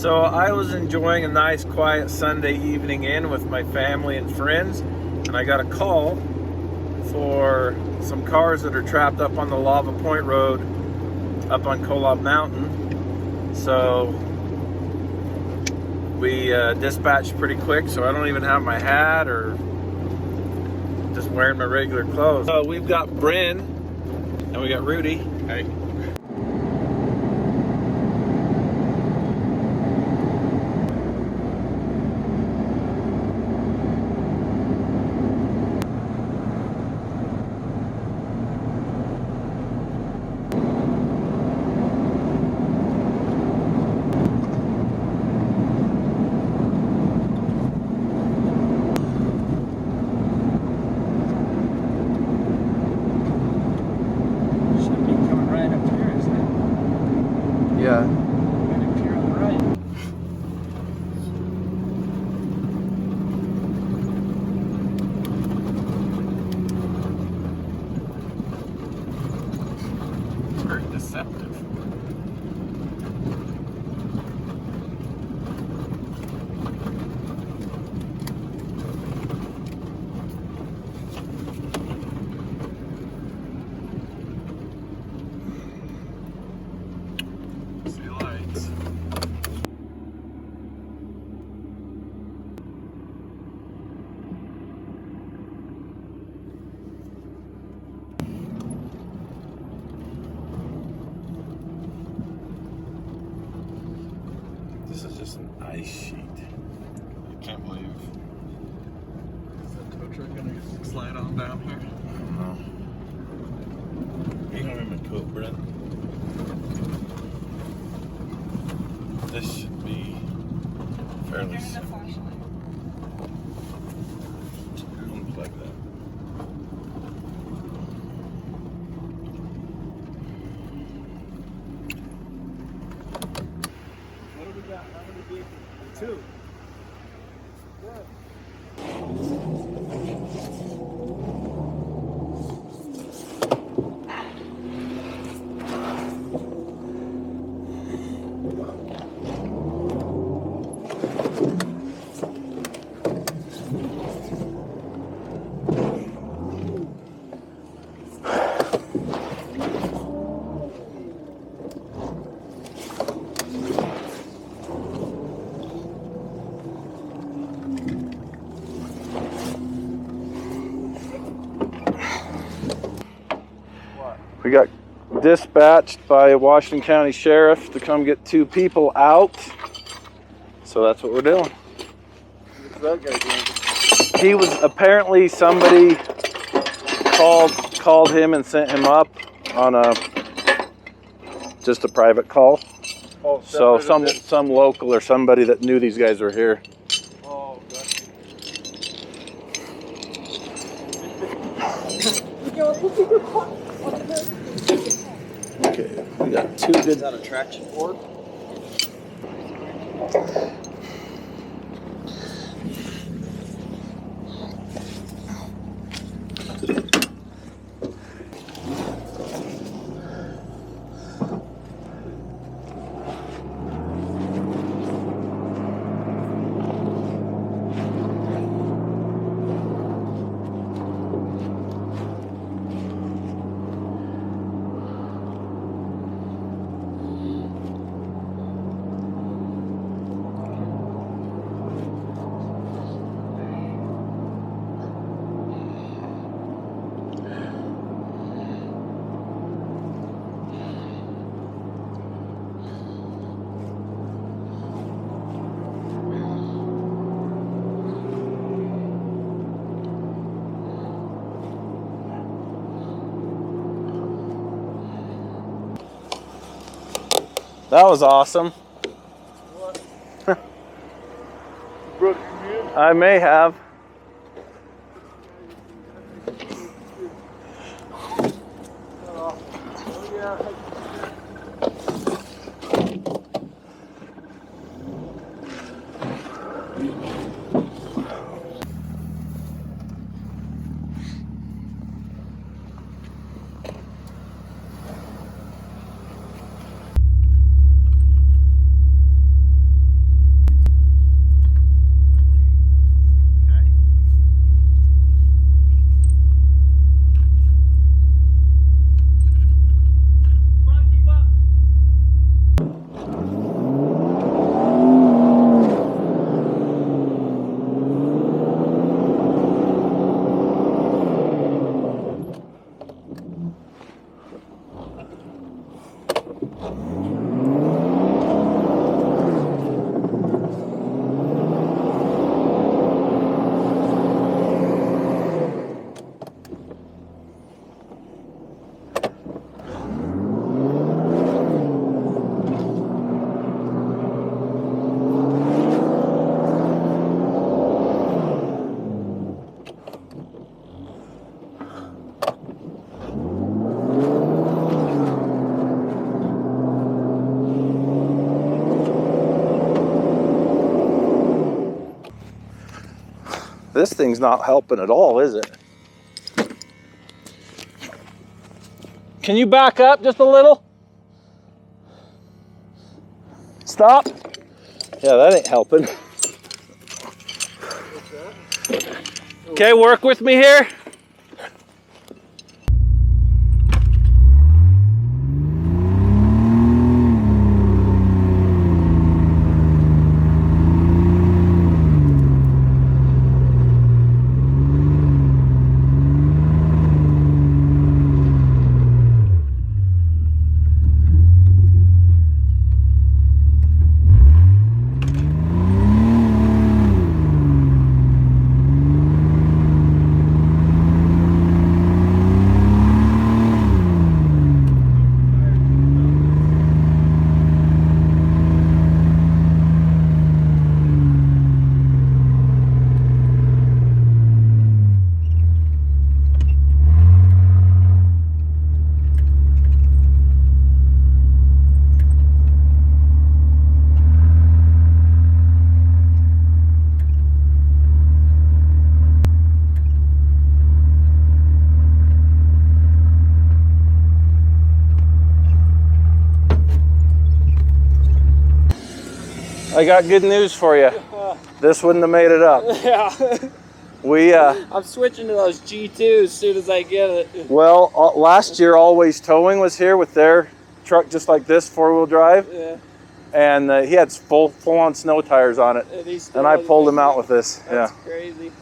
So I was enjoying a nice quiet Sunday evening in with my family and friends, and I got a call for some cars that are trapped up on the Lava Point Road up on Kolob Mountain. So we dispatched pretty quick, so I don't even have my hat or just wearing my regular clothes. So we've got Bryn and we got Rudy. Hey. Yeah. Right up here on the right. It's very deceptive. See lights. This is just an ice sheet. I can't believe. Is that tow truck gonna slide on down here? I don't know. You have my coat, Brent. This should be fairly simple. Unplug that. What do we got? How many vehicles? Two. Good. We got dispatched by a Washington County Sheriff to come get two people out. So that's what we're doing. What's that guy doing? He was apparently somebody called him and sent him up on just a private call. Oh, So separate of some local or somebody that knew these guys were here. this? Oh, gotcha. Okay, we got two good. Is that a traction board? That was awesome. What? Broke your hand? I may have. Oh, yeah. This thing's not helping at all, is it? Can you back up just a little? Stop. Yeah, that ain't helping. Okay, work with me here. I got good news for you. This wouldn't have made it up. Yeah. I'm switching to those G2s as soon as I get it. Well, last year Always Towing was here with their truck just like this, 4-wheel drive. Yeah. And he had full-on snow tires on it. And I pulled him out with this. That's crazy.